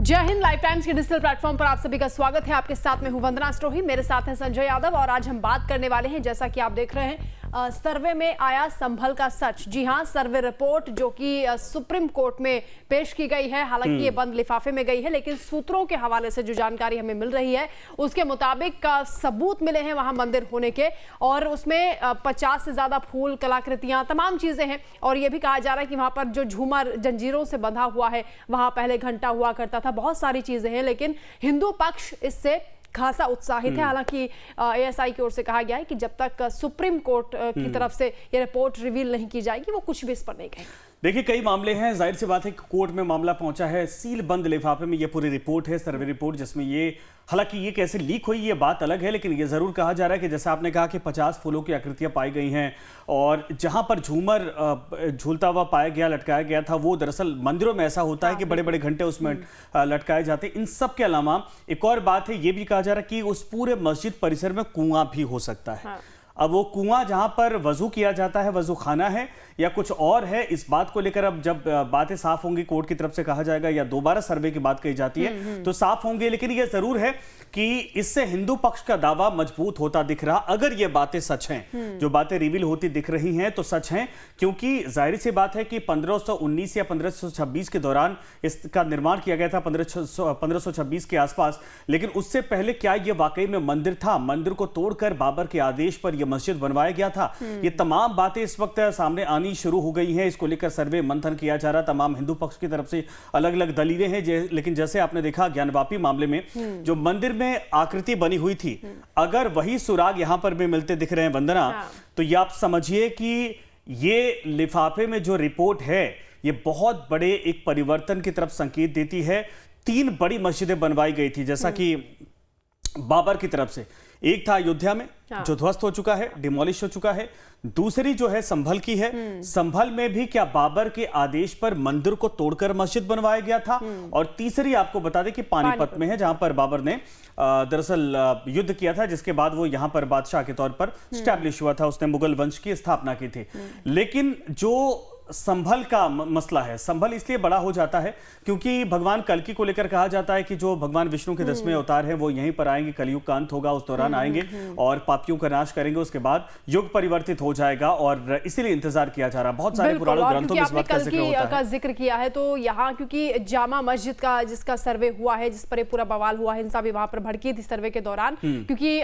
जय Hind. Life times के digital platform पर आप सभी का स्वागत है। आपके साथ में हूं वंदना स्टोही, मेरे साथ है संजय यादव और आज हम बात करने वाले हैं, जैसा कि आप देख रहे हैं, सर्वे में आया संभल का सच। जी हां, सर्वे रिपोर्ट जो कि सुप्रीम कोर्ट में पेश की गई है, हालांकि ये बंद लिफाफे में गई है, लेकिन सूत्रों के हवाले से जो जानकारी हमें मिल रही है उसके मुताबिक सबूत मिले हैं वहां मंदिर होने के, और उसमें 50 से ज्यादा फूल, कलाकृतियां, तमाम चीजें हैं। और ये भी कहा जा रहा है कि वहां पर जो झूमर जंजीरों से बंधा हुआ है, वहां पहले घंटा हुआ करता था, बहुत सारी चीजें हैं, लेकिन हिंदू पक्ष इससे खासा उत्साहित है। हालांकि एएसआई की ओर से कहा गया है कि जब तक सुप्रीम कोर्ट की तरफ से ये रिपोर्ट रिवील नहीं की जाएगी वो कुछ भी इस पर नहीं कहेंगे। देखिए, कई मामले हैं, जाहिर सी बात है कि कोर्ट में मामला पहुंचा है, सील बंद लिफाफे में ये पूरी रिपोर्ट है, सर्वे रिपोर्ट, जिसमें ये, हालांकि ये कैसे लीक हुई ये बात अलग है, लेकिन ये जरूर कहा जा रहा है कि जैसा आपने कहा कि 50 फूलों की आकृतियां पाई गई हैं, और जहां पर झूमर झूलता हुआ पाया गया, लटकाया गया था, वो दरअसल मंदिरों में ऐसा होता है कि बड़े बड़े घंटे उसमें लटकाए जाते हैं। इन सब के अलावा एक और बात है, ये भी कहा जा रहा है कि उस पूरे मस्जिद परिसर में कुआं भी हो सकता है। अब वो कुआं जहां पर वजू किया जाता है, वजू खाना है या कुछ और है, इस बात को लेकर अब जब बातें साफ होंगी, कोर्ट की तरफ से कहा जाएगा या दोबारा सर्वे की बात कही जाती है तो साफ होंगे। लेकिन ये जरूर है कि इससे हिंदू पक्ष का दावा मजबूत होता दिख रहा, अगर ये बातें सच हैं, जो बातें रिवील होती दिख रही हैं तो सच हैं, क्योंकि जाहिर सी बात है कि 1519 या 1526 के दौरान इसका निर्माण किया गया था, 1526 के आसपास। लेकिन उससे पहले क्या ये वाकई में मंदिर था? मंदिर को तोड़कर बाबर के आदेश पर मस्जिद बनवाया गया था। ये तमाम बातें इस वक्त सामने आनी शुरू हो गई हैं। इसको लेकर सर्वे मंथन किया जा रहा, तमाम हिंदू पक्ष की तरफ से अलग अलग दलीलें हैं। लेकिन जैसे आपने देखा ज्ञानवापी मामले में जो मंदिर में आकृति बनी हुई थी, अगर वही सुराग यहां पर भी मिलते दिख रहे हैं वंदना, तो ये आप समझिए कि ये लिफाफे में जो रिपोर्ट है ये बहुत बड़े एक परिवर्तन की तरफ संकेत देती है। 3 बड़ी मस्जिदें बनवाई गई थी, जैसा कि बाबर की तरफ से। एक था अयोध्या में जो ध्वस्त हो चुका है, डिमोलिश हो चुका है। दूसरी जो है संभल की है। संभल में भी क्या बाबर के आदेश पर मंदिर को तोड़कर मस्जिद बनवाया गया था। और तीसरी आपको बता दें कि पानीपत में है, जहां पर बाबर ने दरअसल युद्ध किया था, जिसके बाद वो यहां पर बादशाह के तौर पर स्टैब्लिश हुआ था, उसने मुगल वंश की स्थापना की थी। लेकिन जो संभल का मसला है, संभल इसलिए बड़ा हो जाता है क्योंकि भगवान कल्कि को लेकर कहा जाता है कि जो भगवान विष्णु के 10वें अवतार हैं वो यहीं पर आएंगे, कलयुग का अंत होगा, उस दौरान आएंगे और पापियों का नाश करेंगे, उसके बाद युग परिवर्तित हो जाएगा, और इसीलिए इंतजार किया जा रहा है। बहुत सारे पुराने ग्रंथों में इस बात का जिक्र किया है। तो यहाँ क्योंकि जामा मस्जिद का जिसका सर्वे हुआ है, जिस पर पूरा बवाल हुआ, हिंसा भी वहां पर भड़की थी सर्वे के दौरान, क्योंकि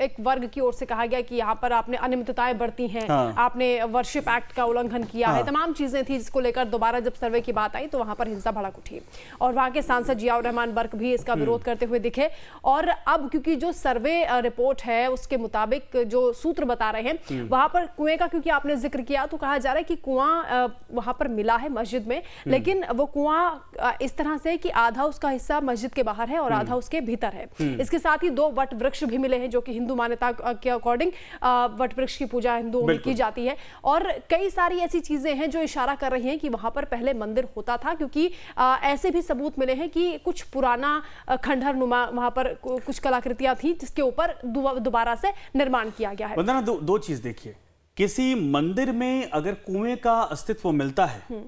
एक वर्ग की ओर से कहा गया कि यहाँ पर आपने अनियमितताएं बरती हैं, आपने वर्शिप एक्ट का उल्लंघन किया है, तमाम चीजें थी, जिसको लेकर दोबारा जब सर्वे की बात आई तो वहां पर हिंसा भड़क उठी और वहां के सांसद जियाउर रहमान बर्क भी इसका विरोध करते हुए दिखे। और अब क्योंकि जो सर्वे रिपोर्ट है उसके मुताबिक जो सूत्र बता रहे हैं, वहां पर कुएं का क्योंकि आपने जिक्र किया, तो कहा जा रहा है कि कुआं वहां पर मिला है मस्जिद में, लेकिन वो कुआं इस तरह से कि आधा उसका हिस्सा मस्जिद के बाहर है और आधा उसके भीतर है। इसके साथ ही 2 वट वृक्ष भी मिले हैं, जो कि हिंदू मान्यता के अकॉर्डिंग वट वृक्ष की पूजा हिंदुओं में की जाती है। और कई सारी ऐसी चीजें हैं जो इशारा कर रही हैं कि वहां पर पहले मंदिर होता था, क्योंकि ऐसे भी सबूत मिले हैं कि कुछ पुराना खंडहर नुमा वहां पर कुछ कलाकृतियां थी, जिसके ऊपर दोबारा से निर्माण किया गया है। वंदना, दो चीज देखिए, किसी मंदिर में अगर कुएं का अस्तित्व मिलता है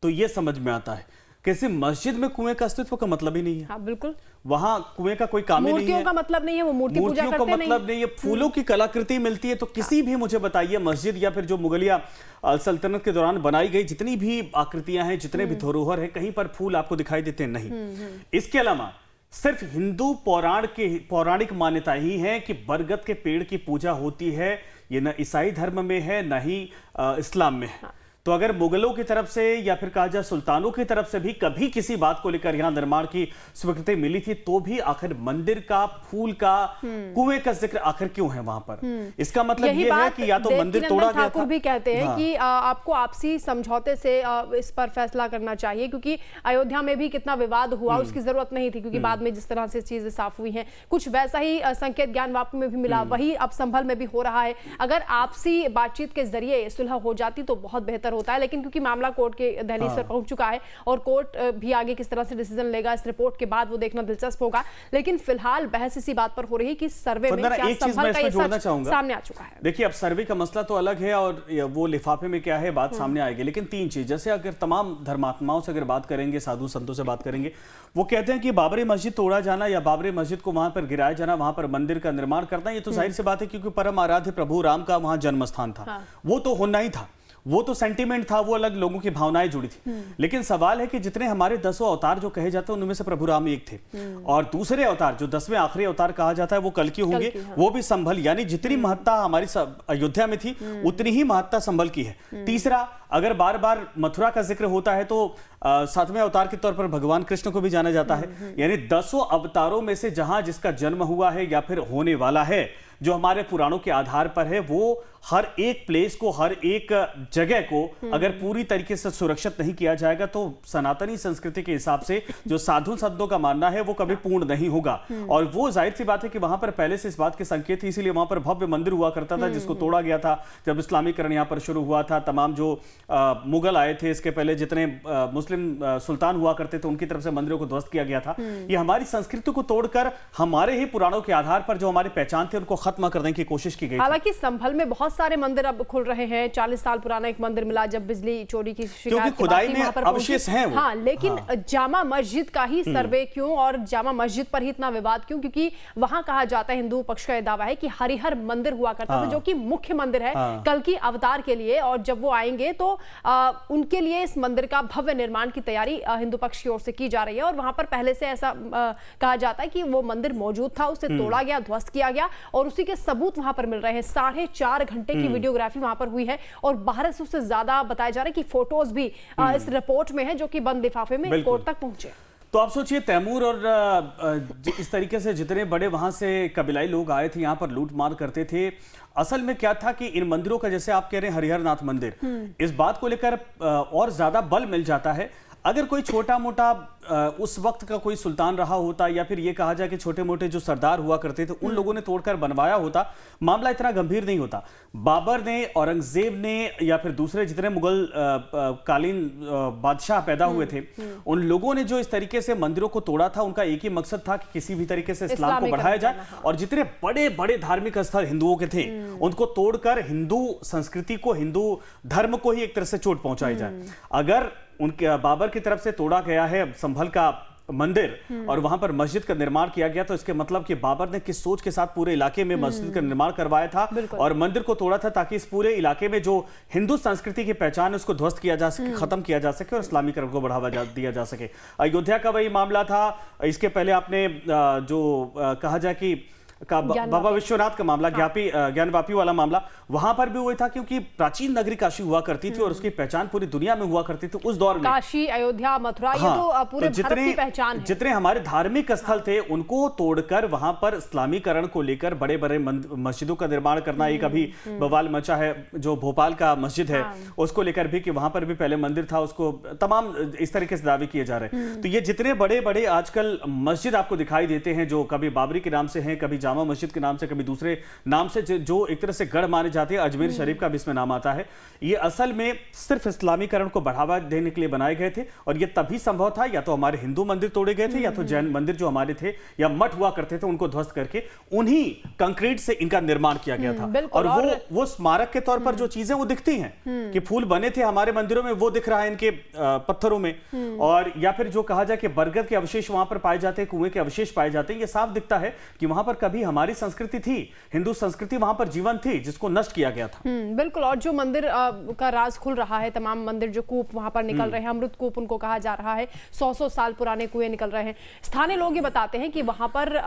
तो यह समझ में आता है, किसी मस्जिद में कुएं का अस्तित्व का मतलब ही नहीं है। हाँ, बिल्कुल, वहां कुएं का कोई काम ही नहीं है, मूर्तियों का मतलब नहीं है, वो मूर्ति पूजा करते का मतलब नहीं है, फूलों की कलाकृति मिलती है। तो किसी भी, मुझे बताइए, मस्जिद या फिर जो मुगलिया सल्तनत के दौरान बनाई गई जितनी भी आकृतियां हैं, जितने भी धरोहर हैं, कहीं पर फूल आपको दिखाई देते हैं? नहीं। इसके अलावा सिर्फ हिंदू पौराणिक मान्यता ही है कि बरगद के पेड़ की पूजा होती है। ये न ईसाई धर्म में है, न ही इस्लाम में है। तो अगर मुगलों की तरफ से या फिर कहा जाए सुल्तानों की तरफ से भी कभी किसी बात को लेकर यहां निर्माण की स्वीकृति मिली थी, तो भी आखिर मंदिर का, फूल का, कुएं का जिक्र आखिर क्यों है वहां पर? इसका मतलब यह है कि या तो मंदिर तोड़ा गया था। भी कहते हैं कि आपको आपसी समझौते से इस पर फैसला करना चाहिए, क्योंकि अयोध्या में भी कितना विवाद हुआ, उसकी जरूरत नहीं थी, क्योंकि बाद में जिस तरह से चीजें साफ हुई हैं, कुछ वैसा ही संकेत ज्ञानवापी में भी मिला, वही अब संभल में भी हो रहा है। अगर आपसी बातचीत के जरिए सुलह हो जाती तो बहुत बेहतर होता है, लेकिन क्योंकि मामला कोर्ट के दहलीज पर पहुंच चुका है और कोर्ट भी आगे किस तरह से डिसीजन लेगा इस रिपोर्ट के बाद वो देखना दिलचस्प होगा। लेकिन फिलहाल बहस इसी बात पर हो रही है कि सर्वे में क्या संभल का ये सच सामने आ चुका है। देखिए, अब सर्वे का मसला तो अलग है और वो लिफाफे में क्या है बात सामने आएगी, लेकिन तीन चीज, जैसे अगर तमाम धर्मात्माओं से अगर बात करेंगे, साधु संतों से बात करेंगे, वो कहते हैं कि बाबरी मस्जिद तोड़ा जाना या बाबरी मस्जिद को वहां पर गिराया जाना, वहां पर मंदिर का निर्माण करना, ये तो जाहिर सी बात है क्योंकि परम आराध्य प्रभु राम का वहां जन्म स्थान था। वो तो होना ही था, वो तो सेंटीमेंट था, वो अलग लोगों की भावनाएं जुड़ी थी। लेकिन सवाल है कि जितने हमारे 10 अवतार जो कहे जाते हैं उनमें से प्रभु राम एक थे, और दूसरे अवतार जो 10वें आखिरी अवतार कहा जाता है वो कल्कि होंगे। वो भी संभल, यानी जितनी महत्ता हमारी अयोध्या में थी उतनी ही महत्ता संभल की है। तीसरा, अगर बार बार मथुरा का जिक्र होता है तो 7वें अवतार के तौर पर भगवान कृष्ण को भी जाना जाता है। यानी 10 अवतारों में से जहां जिसका जन्म हुआ है या फिर होने वाला है, जो हमारे पुराणों के आधार पर है, वो हर एक प्लेस को, हर एक जगह को अगर पूरी तरीके से सुरक्षित नहीं किया जाएगा तो सनातनी संस्कृति के हिसाब से जो साधु संतों का मानना है वो कभी पूर्ण नहीं होगा। और वो जाहिर सी बात है कि वहां पर पहले से इस बात के संकेत थी, इसीलिए वहां पर भव्य मंदिर हुआ करता था जिसको तोड़ा गया था जब इस्लामीकरण यहां पर शुरू हुआ था। तमाम जो मुगल आए थे, इसके पहले जितने मुस्लिम सुल्तान हुआ करते थे, उनकी तरफ से मंदिरों को ध्वस्त किया गया था। ये हमारी संस्कृति को तोड़कर हमारे ही पुराणों के आधार पर जो हमारी पहचान थी उनको खत्म करने की कोशिश की गई। हालांकि संभल में बहुत सारे मंदिर अब खुल रहे हैं। 40 साल पुराना एक मंदिर मिला जब बिजली चोरी की शिकायत के बाद वहां पर अवशेष हैं वो। हाँ, लेकिन जामा मस्जिद का ही सर्वे क्यों और जामा मस्जिद पर ही इतना विवाद क्यों? क्योंकि वहां कहा जाता है, हिंदू पक्ष का यह दावा है कि हरिहर मंदिर हुआ करता था जो कि मुख्य मंदिर है कल की अवतार के लिए, और जब वो आएंगे तो उनके लिए इस मंदिर का भव्य निर्माण की तैयारी हिंदू पक्ष की ओर से की जा रही है। और वहां पर पहले से ऐसा कहा जाता है कि वो मंदिर मौजूद था, उसे तोड़ा गया, ध्वस्त किया गया, और उसी के सबूत वहां पर मिल रहे हैं। 4.5 घंटे की वीडियोग्राफी वहां पर हुई है और 1200 से ज्यादा बताया जा रहा है कि फोटोज भी इस रिपोर्ट में है जो कि बंद लिफाफे में कोर्ट तक पहुंचे। तो आप सोचिए, तैमूर और इस तरीके से जितने बड़े वहां से कबीलाई लोग आए थे, यहां पर लूट मार करते थे। असल में क्या था कि इन मंदिरों का, जैसे आप कह रहे हैं हरिहर नाथ मंदिर, इस बात को लेकर और ज्यादा बल मिल जाता है। अगर कोई छोटा मोटा उस वक्त का कोई सुल्तान रहा होता, या फिर ये कहा जाए कि छोटे मोटे जो सरदार हुआ करते थे उन लोगों ने तोड़कर बनवाया होता, मामला इतना गंभीर नहीं होता। बाबर ने, औरंगजेब ने, या फिर दूसरे जितने मुगल कालीन बादशाह पैदा हुए थे, उन लोगों ने जो इस तरीके से मंदिरों को तोड़ा था, उनका एक ही मकसद था कि किसी भी तरीके से इस्लाम को बढ़ाया जाए, और जितने बड़े बड़े धार्मिक स्थल हिंदुओं के थे उनको तोड़कर हिंदू संस्कृति को, हिंदू धर्म को ही एक तरह से चोट पहुंचाई जाए। अगर उनके बाबर की तरफ से तोड़ा गया है संभल का मंदिर और वहां पर मस्जिद का निर्माण किया गया, तो इसके मतलब कि बाबर ने किस सोच के साथ पूरे इलाके में मस्जिद का निर्माण करवाया था और मंदिर को तोड़ा था ताकि इस पूरे इलाके में जो हिंदू संस्कृति की पहचान है उसको ध्वस्त किया जा सके, खत्म किया जा सके और इस्लामीकरण को बढ़ावा दिया जा सके। अयोध्या का वही मामला था। इसके पहले आपने जो कहा जाए कि बाबा विश्वनाथ का मामला, ज्ञानवापी वाला मामला, वहां पर भी हुआ था क्योंकि प्राचीन नगरी काशी हुआ करती थी और उसकी पहचान पूरी दुनिया में हुआ करती थी उस दौर में। काशी, अयोध्या, मथुरा, ये तो पूरे भारत की पहचान है। जितने हमारे धार्मिक स्थल थे उनको तोड़कर वहां पर इस्लामीकरण को लेकर बड़े बड़े मस्जिदों का निर्माण करना, एक अभी बवाल मचा है जो भोपाल का मस्जिद है उसको लेकर भी, कि वहां पर भी पहले मंदिर था, उसको तमाम इस तरीके से दावे किए जा रहे हैं। तो ये जितने बड़े बड़े आजकल मस्जिद आपको दिखाई देते हैं जो कभी बाबरी के नाम से हैं, कभी जामा मस्जिद के नाम से, कभी दूसरे नाम से, जो एक तरह से गढ़ माने जाते हैं, अजमेर शरीफ का भी इसमें नाम आता है, ये असल में सिर्फ इस्लामीकरण को बढ़ावा देने के लिए बनाए गए थे। और ये तभी संभव था, या तो हमारे हिंदू मंदिर तोड़े गए थे या तो जैन मंदिर जो हमारे थे या मठ हुआ करते थे उनको ध्वस्त करके उन्हीं कंक्रीट से इनका निर्माण किया गया था। और वो स्मारक के तौर पर जो चीजें वो दिखती हैं कि फूल बने थे हमारे मंदिरों में, वो दिख रहा है इनके पत्थरों में, और या फिर जो कहा जाए कि बरगद के अवशेष वहां पर पाए जाते हैं, कुएं के अवशेष पाए जाते हैं, ये साफ दिखता है कि वहां पर कभी हमारी संस्कृति थी, हिंदू संस्कृति वहां पर जीवन थी जिसको नष्ट किया गया था। बिल्कुल। और जो मंदिर का राज खुल रहा है, तमाम मंदिर जो कूप वहां पर निकल रहे हैं, अमृत कूप उनको कहा जा रहा है, 100 साल पुराने कुएं निकल रहे हैं। स्थानीय लोग ये बताते हैं कि वहां पर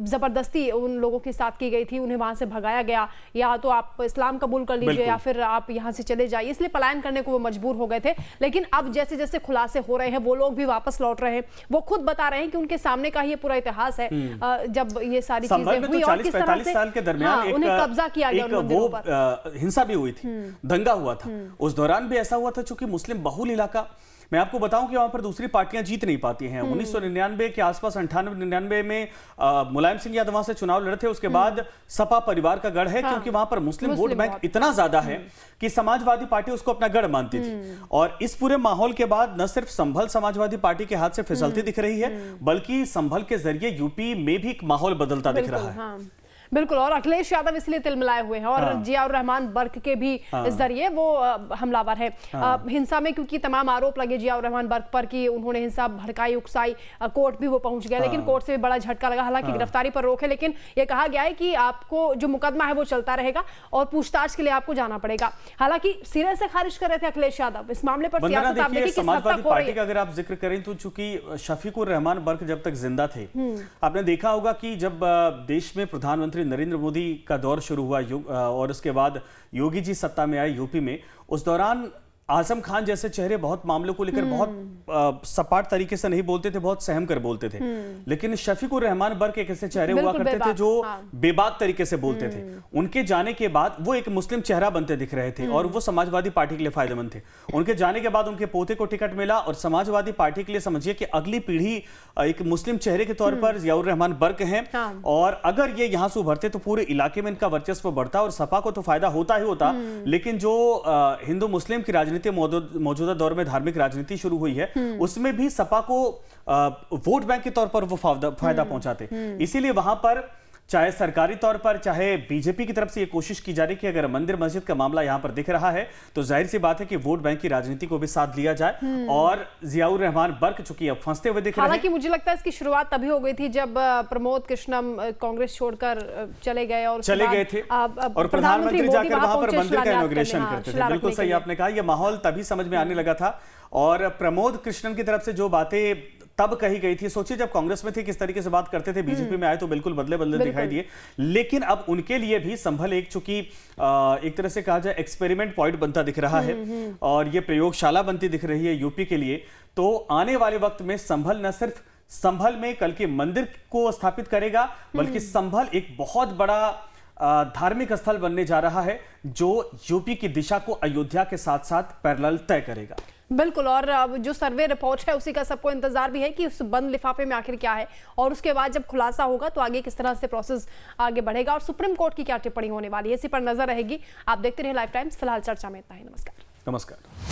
जबरदस्ती उन लोगों के साथ की गई थी, उन्हें वहां से भगाया गया, या तो आप इस्लाम कबूल कर लीजिए या फिर आप यहां से चले जाइए, इसलिए पलायन करने को वो मजबूर हो गए थे। लेकिन अब जैसे जैसे खुलासे हो रहे हैं वो लोग भी वापस लौट रहे हैं। वो खुद बता रहे हैं कि उनके सामने का ये पूरा इतिहास है, जब ये सारी चीजें हुई और किस तरह से साल के दरमियान उन्हें कब्जा किया गया, वो हिंसा भी हुई थी, दंगा हुआ था। उस दौरान भी ऐसा हुआ था, चूंकि मुस्लिम बहुल इलाका, मैं आपको बताऊं कि वहां पर दूसरी पार्टियां जीत नहीं पाती हैं। 1999 के आसपास 98-99 में मुलायम सिंह यादव वहां से चुनाव लड़े थे। उसके बाद सपा परिवार का गढ़ है, क्योंकि वहां पर मुस्लिम वोट बैंक इतना ज्यादा है कि समाजवादी पार्टी उसको अपना गढ़ मानती थी। और इस पूरे माहौल के बाद न सिर्फ संभल समाजवादी पार्टी के हाथ से फिसलती दिख रही है, बल्कि संभल के जरिए यूपी में भी एक माहौल बदलता दिख रहा है। बिल्कुल, और अखिलेश यादव इसलिए तिलमिलाए हुए हैं, और जियाउर रहमान बर्क के भी जरिए वो हमलावर है हिंसा में, क्योंकि तमाम आरोप लगे जियाउर रहमान बर्क पर कि उन्होंने हिंसा भड़काई, उकसाई। कोर्ट भी वो पहुंच गया, लेकिन कोर्ट से भी बड़ा झटका लगा। हालांकि गिरफ्तारी पर रोक है, लेकिन ये कहा गया है कि आपको जो मुकदमा है वो चलता रहेगा और पूछताछ के लिए आपको जाना पड़ेगा। हालांकि सिरे से खारिज कर रहे थे अखिलेश यादव इस मामले पर। सियासत आप देखिए, समाजवादी पार्टी का अगर आप जिक्र करें तो चूंकि शफीकुर रहमान बर्क जब तक जिंदा थे, आपने देखा होगा कि जब देश में प्रधानमंत्री नरेंद्र मोदी का दौर शुरू हुआ और उसके बाद योगी जी सत्ता में आए यूपी में, उस दौरान आजम खान जैसे चेहरे बहुत मामलों को लेकर बहुत सपाट तरीके से नहीं बोलते थे, बहुत सहम कर बोलते थे। लेकिन शफीकुर रहमान बर्क एक ऐसे चेहरे हुआ करते थे जो बेबाक तरीके से बोलते थे। उनके जाने के बाद वो एक मुस्लिम चेहरा बनते दिख रहे थे और वो समाजवादी पार्टी के लिए फायदेमंद थे। उनके जाने के बाद उनके पोते को टिकट मिला और समाजवादी पार्टी के लिए समझिए कि अगली पीढ़ी एक मुस्लिम चेहरे के तौर पर जियाउर रहमान बर्क हैं। और अगर ये यहां से उभरते तो पूरे इलाके में इनका वर्चस्व बढ़ता और सपा को तो फायदा होता ही होता। लेकिन जो हिंदू मुस्लिम की राजनीति मौजूदा दौर में धार्मिक राजनीति शुरू हुई है, उसमें भी सपा को वोट बैंक के तौर पर वो फायदा पहुंचाते। इसीलिए वहां पर चाहे सरकारी तौर पर चाहे बीजेपी की तरफ से ये कोशिश की जा रही कि अगर मंदिर मस्जिद का मामला यहां पर दिख रहा है तो जाहिर सी बात है कि वोट बैंक की राजनीति को भी साथ लिया जाए। और जियाउर रहमान बर्क चूंकि अब फंसते हुए दिख रहे हैं। हालांकि मुझे लगता है इसकी शुरुआत तभी हो गई थी जब प्रमोद कृष्णम कांग्रेस छोड़कर चले गए थे और प्रधानमंत्री जाकर वहां पर मंदिर का इनॉग्रेशन करते थे। बिल्कुल सही आपने कहा, यह माहौल तभी समझ में आने लगा था। और प्रमोद कृष्णन की तरफ से जो बातें तब कही गई थी, सोचिए जब कांग्रेस में थे किस तरीके से बात करते थे, बीजेपी में आए तो बिल्कुल बदले दिखाई दिए। लेकिन अब उनके लिए भी संभल एक चूंकि एक तरह से कहा जाए एक्सपेरिमेंट पॉइंट बनता दिख रहा है और ये प्रयोगशाला बनती दिख रही है यूपी के लिए। तो आने वाले वक्त में संभल न सिर्फ संभल में कल के मंदिर को स्थापित करेगा, बल्कि संभल एक बहुत बड़ा धार्मिक स्थल बनने जा रहा है जो यूपी की दिशा को अयोध्या के साथ साथ पैरेलल तय करेगा। बिल्कुल, और जो सर्वे रिपोर्ट है उसी का सबको इंतजार भी है कि उस बंद लिफाफे में आखिर क्या है, और उसके बाद जब खुलासा होगा तो आगे किस तरह से प्रोसेस आगे बढ़ेगा और सुप्रीम कोर्ट की क्या टिप्पणी होने वाली है, इसी पर नजर रहेगी। आप देखते रहिए लाइफ टाइम्स। फिलहाल चर्चा में इतना ही। नमस्कार।